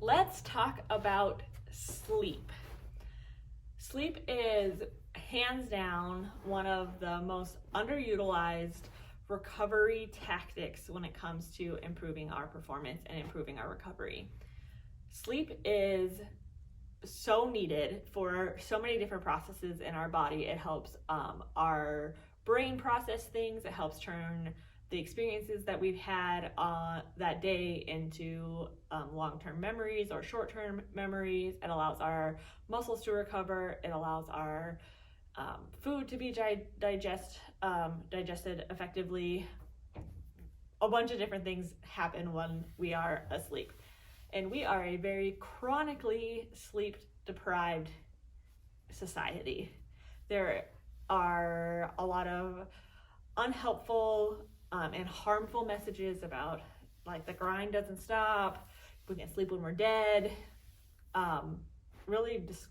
let's talk about sleep. Sleep is hands down one of the most underutilized recovery tactics when it comes to improving our performance and improving our recovery. Sleep is so needed for so many different processes in our body. It helps our brain process things. It helps turn the experiences that we've had that day into long-term memories or short-term memories. It allows our muscles to recover. It allows our food to be digested effectively. A bunch of different things happen when we are asleep. And we are a very chronically sleep-deprived society. There are a lot of unhelpful and harmful messages about like the grind doesn't stop, we can sleep when we're dead. Really just,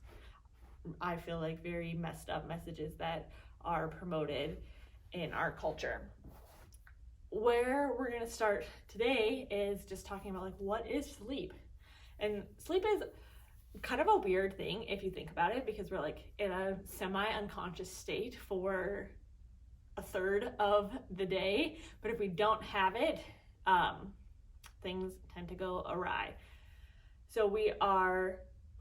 I feel like very messed up messages that are promoted in our culture. Where we're going to start today is just talking about like what is sleep. And sleep is kind of a weird thing if you think about it, because we're like in a semi-unconscious state for a third of the day, but if we don't have it, things tend to go awry. So when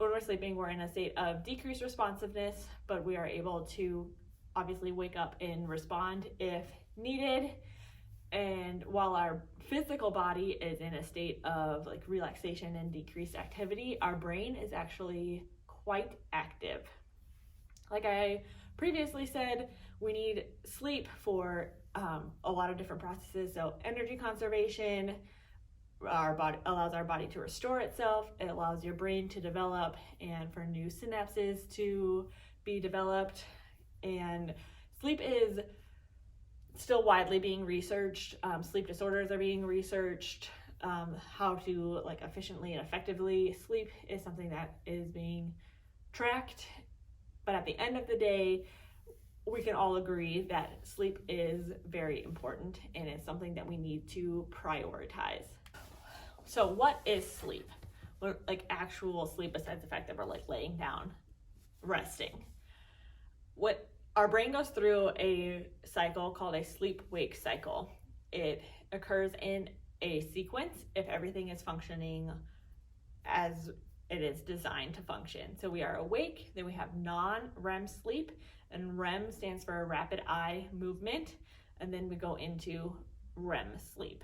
we're sleeping, we're in a state of decreased responsiveness, but we are able to obviously wake up and respond if needed. And while our physical body is in a state of like relaxation and decreased activity, our brain is actually quite active. Like I previously said, we need sleep for a lot of different processes. So energy conservation, our body allows our body to restore itself. It allows your brain to develop and for new synapses to be developed. And sleep is still widely being researched. Sleep disorders are being researched. How to like efficiently and effectively sleep is something that is being tracked. But at the end of the day, we can all agree that sleep is very important and it's something that we need to prioritize. So what is sleep? Like actual sleep, besides the fact that we're like laying down, resting. What our brain goes through a cycle called a sleep-wake cycle. It occurs in a sequence if everything is functioning as it is designed to function. So we are awake, then we have non-REM sleep, and REM stands for rapid eye movement, and then we go into REM sleep.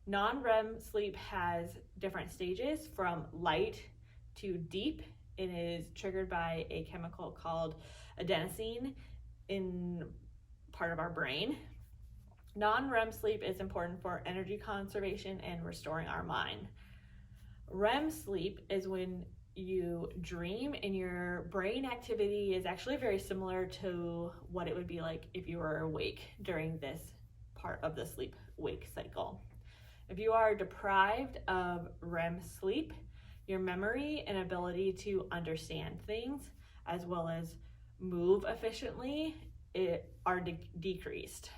Non-REM sleep has different stages from light to deep. It is triggered by a chemical called adenosine in part of our brain. Non-REM sleep is important for energy conservation and restoring our mind. REM sleep is when you dream and your brain activity is actually very similar to what it would be like if you were awake during this part of the sleep-wake cycle. If you are deprived of REM sleep, your memory and ability to understand things as well as move efficiently are decreased.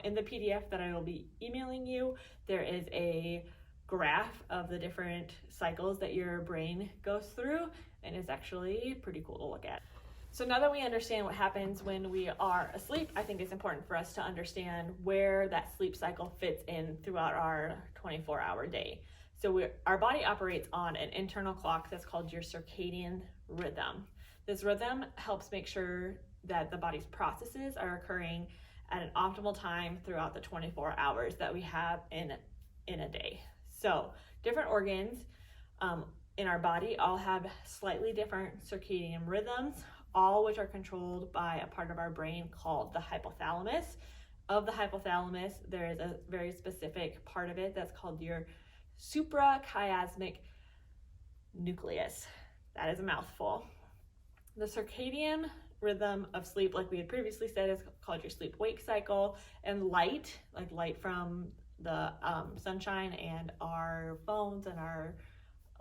In the PDF that I will be emailing you, there is a graph of the different cycles that your brain goes through, and it's actually pretty cool to look at. So now that we understand what happens when we are asleep, I think it's important for us to understand where that sleep cycle fits in throughout our 24-hour day. So our body operates on an internal clock that's called your circadian rhythm. This rhythm helps make sure that the body's processes are occurring at an optimal time throughout the 24 hours that we have in a day. So different organs in our body all have slightly different circadian rhythms, all which are controlled by a part of our brain called the hypothalamus. Of the hypothalamus, there is a very specific part of it that's called your suprachiasmatic nucleus. That is a mouthful. The circadian rhythm of sleep, like we had previously said, is called your sleep-wake cycle, and light, like light from the sunshine and our phones and our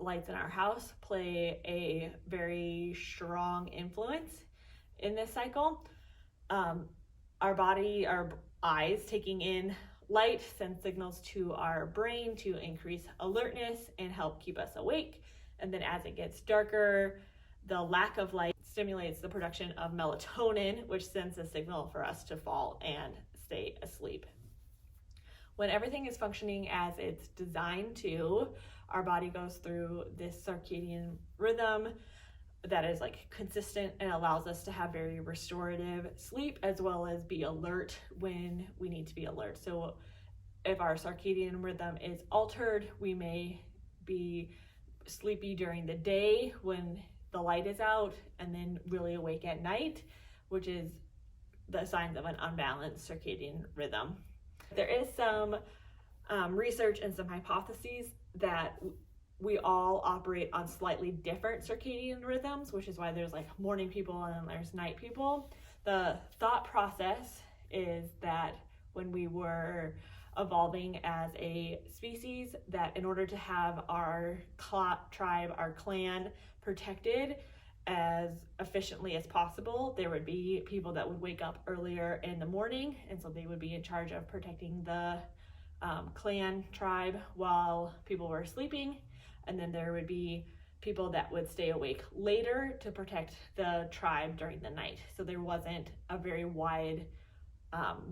lights in our house, play a very strong influence in this cycle. Our body, our eyes taking in light sends signals to our brain to increase alertness and help keep us awake. And then as it gets darker, the lack of light stimulates the production of melatonin, which sends a signal for us to fall and stay asleep. When everything is functioning as it's designed to, our body goes through this circadian rhythm that is like consistent and allows us to have very restorative sleep, as well as be alert when we need to be alert. So if our circadian rhythm is altered, we may be sleepy during the day when the light is out and then really awake at night, which is the signs of an unbalanced circadian rhythm. There is some research and some hypotheses that we all operate on slightly different circadian rhythms, which is why there's like morning people and then there's night people. The thought process is that when we were evolving as a species, that in order to have our tribe, our clan protected as efficiently as possible, there would be people that would wake up earlier in the morning, and so they would be in charge of protecting the clan tribe while people were sleeping. And then there would be people that would stay awake later to protect the tribe during the night. So there wasn't a very wide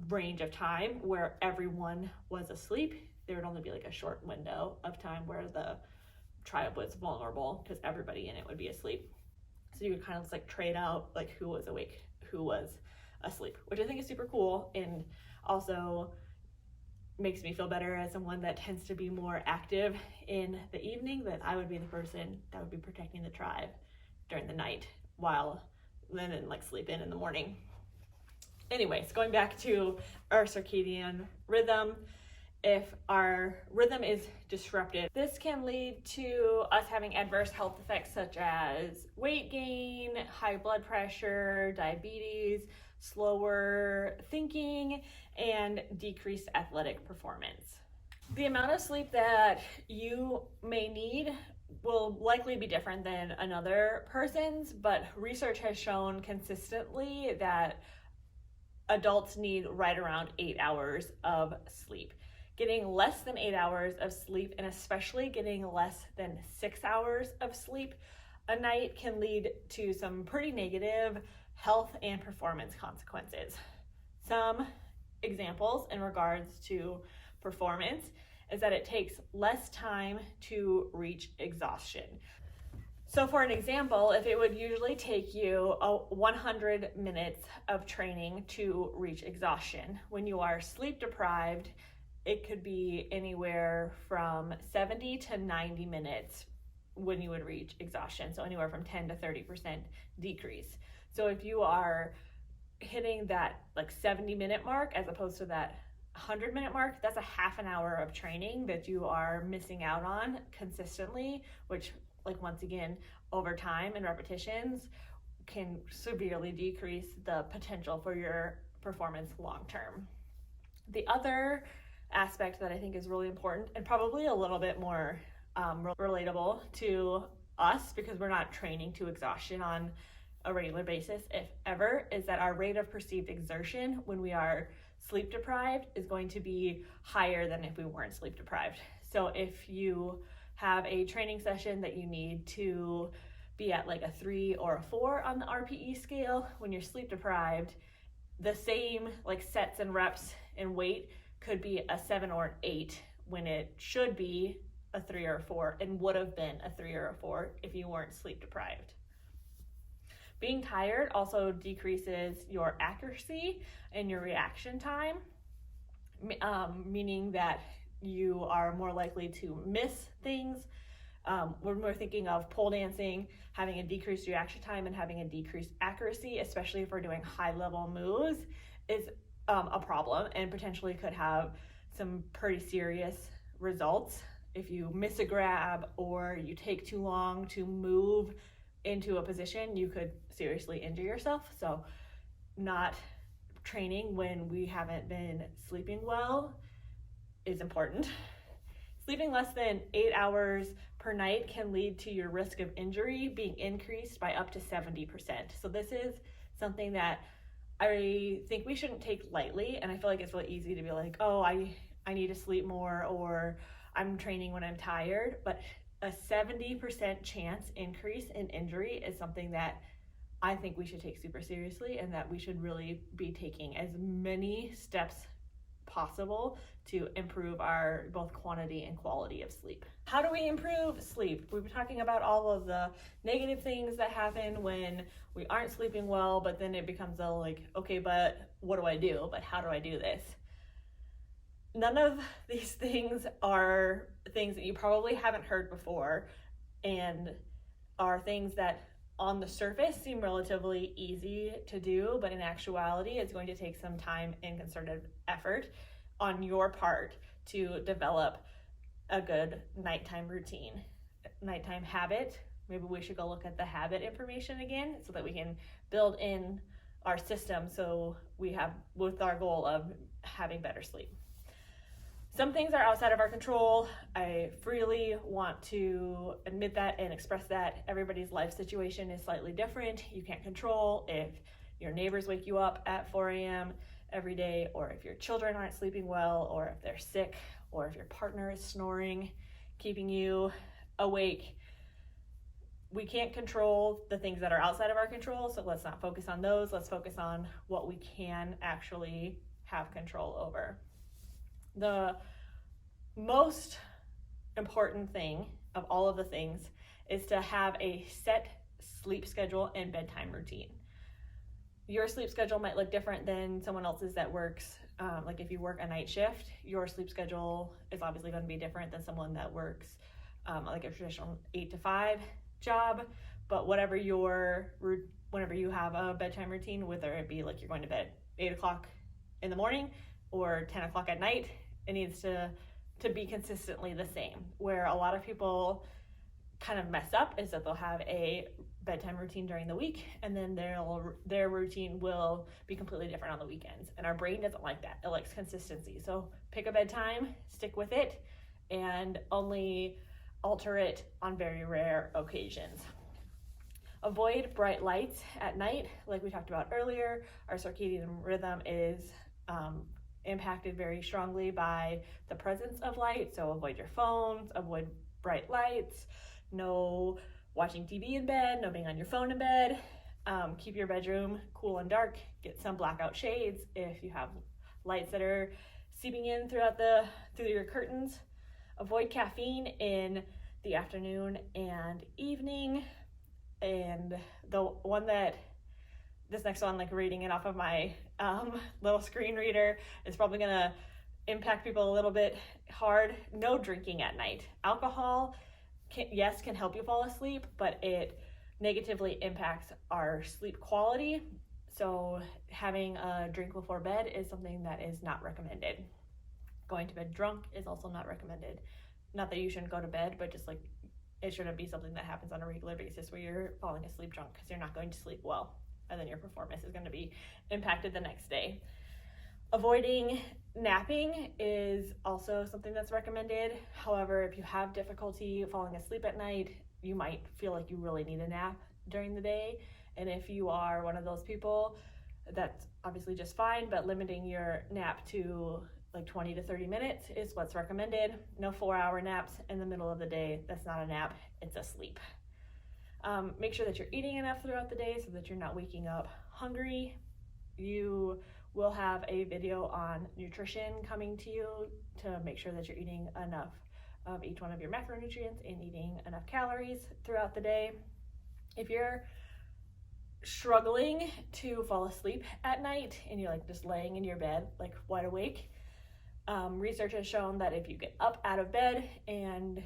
range of time where everyone was asleep. There would only be like a short window of time where the tribe was vulnerable because everybody in it would be asleep. So you would kind of like trade out like who was awake, who was asleep, which I think is super cool, and also makes me feel better as someone that tends to be more active in the evening, that I would be the person that would be protecting the tribe during the night while then like sleep in the morning. Anyways, going back to our circadian rhythm, if our rhythm is disrupted, this can lead to us having adverse health effects such as weight gain, high blood pressure, diabetes, slower thinking, and decreased athletic performance. The amount of sleep that you may need will likely be different than another person's, but research has shown consistently that adults need right around 8 hours of sleep. Getting less than 8 hours of sleep, and especially getting less than 6 hours of sleep a night, can lead to some pretty negative health and performance consequences. Some examples in regards to performance is that it takes less time to reach exhaustion. So for an example, if it would usually take you 100 minutes of training to reach exhaustion, when you are sleep deprived, it could be anywhere from 70 to 90 minutes when you would reach exhaustion. So anywhere from 10 to 30% decrease. So if you are hitting that like 70-minute mark as opposed to that 100-minute mark, that's a half an hour of training that you are missing out on consistently, which like once again, over time and repetitions can severely decrease the potential for your performance long term. The other aspect that I think is really important and probably a little bit more relatable to us, because we're not training to exhaustion on a regular basis, if ever, is that our rate of perceived exertion when we are sleep deprived is going to be higher than if we weren't sleep deprived. So if you have a training session that you need to be at like a 3 or a 4 on the RPE scale, when you're sleep deprived, the same like sets and reps and weight could be a 7 or an 8 when it should be a 3 or a 4 and would have been a 3 or a 4 if you weren't sleep deprived. Being tired also decreases your accuracy and your reaction time, meaning that you are more likely to miss things. When we're thinking of pole dancing, having a decreased reaction time and having a decreased accuracy, especially if we're doing high level moves, is a problem and potentially could have some pretty serious results. If you miss a grab or you take too long to move into a position, you could seriously injure yourself. So not training when we haven't been sleeping well is important. Sleeping less than 8 hours per night can lead to your risk of injury being increased by up to 70%. So this is something that I think we shouldn't take lightly, and I feel like it's really easy to be like, oh, I I need to sleep more, or I'm training when I'm tired. But a 70% chance increase in injury is something that I think we should take super seriously, and that we should really be taking as many steps possible to improve our both quantity and quality of sleep. How do we improve sleep? We've been talking about all of the negative things that happen when we aren't sleeping well, but then it becomes a like, okay, but what do I do? But how do I do this? None of these things are things that you probably haven't heard before, and are things that on the surface seem relatively easy to do, but in actuality, it's going to take some time and concerted effort on your part to develop a good nighttime routine, nighttime habit. Maybe we should go look at the habit information again so that we can build in our system so we have with our goal of having better sleep. Some things are outside of our control. I freely want to admit that and express that. Everybody's life situation is slightly different. You can't control if your neighbors wake you up at 4 a.m. every day, or if your children aren't sleeping well, or if they're sick, or if your partner is snoring, keeping you awake. We can't control the things that are outside of our control, so let's not focus on those. Let's focus on what we can actually have control over. The most important thing of all of the things is to have a set sleep schedule and bedtime routine. Your sleep schedule might look different than someone else's that works. Like if you work a night shift, your sleep schedule is obviously going to be different than someone that works like a traditional 8 to 5 job. But whenever you have a bedtime routine, whether it be like you're going to bed 8 o'clock in the morning or 10 o'clock at night, it needs to be consistently the same. Where a lot of people kind of mess up is that they'll have a bedtime routine during the week, and then their routine will be completely different on the weekends. And our brain doesn't like that. It likes consistency. So pick a bedtime, stick with it, and only alter it on very rare occasions. Avoid bright lights at night. Like we talked about earlier, our circadian rhythm is impacted very strongly by the presence of light. So avoid your phones, avoid bright lights, no watching TV in bed, no being on your phone in bed. Keep your bedroom cool and dark. Get some blackout shades if you have lights that are seeping in through your curtains. Avoid caffeine in the afternoon and evening. And the one that this next one, like reading it off of my little screen reader, is probably gonna impact people a little bit hard. No drinking at night. Alcohol can help you fall asleep, but it negatively impacts our sleep quality. So having a drink before bed is something that is not recommended. Going to bed drunk is also not recommended. Not that you shouldn't go to bed, but just like it shouldn't be something that happens on a regular basis where you're falling asleep drunk, because you're not going to sleep well, and then your performance is going to be impacted the next day. Avoiding napping is also something that's recommended. However, if you have difficulty falling asleep at night, you might feel like you really need a nap during the day. And if you are one of those people, that's obviously just fine, but limiting your nap to like 20 to 30 minutes is what's recommended. No 4-hour naps in the middle of the day. That's not a nap, it's a sleep. Make sure that you're eating enough throughout the day so that you're not waking up hungry. You will have a video on nutrition coming to you to make sure that you're eating enough of each one of your macronutrients and eating enough calories throughout the day. If you're struggling to fall asleep at night and you're like just laying in your bed like wide awake, research has shown that if you get up out of bed and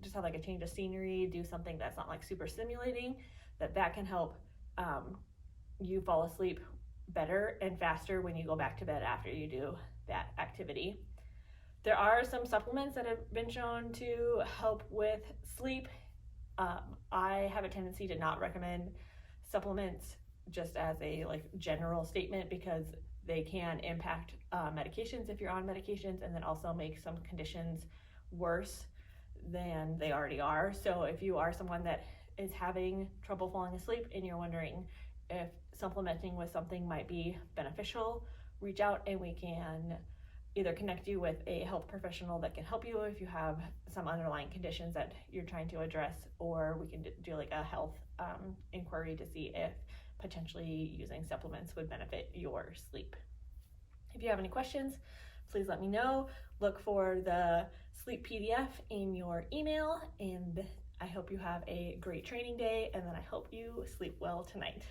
just have like a change of scenery, do something that's not like super stimulating, that can help you fall asleep better and faster when you go back to bed after you do that activity. There are some supplements that have been shown to help with sleep. I have a tendency to not recommend supplements just as a like general statement, because they can impact medications if you're on medications, and then also make some conditions worse than they already are. So if you are someone that is having trouble falling asleep and you're wondering if supplementing with something might be beneficial, reach out and we can either connect you with a health professional that can help you if you have some underlying conditions that you're trying to address, or we can do like a health inquiry to see if potentially using supplements would benefit your sleep. If you have any questions, please let me know. Look for the sleep PDF in your email, and I hope you have a great training day, and then I hope you sleep well tonight.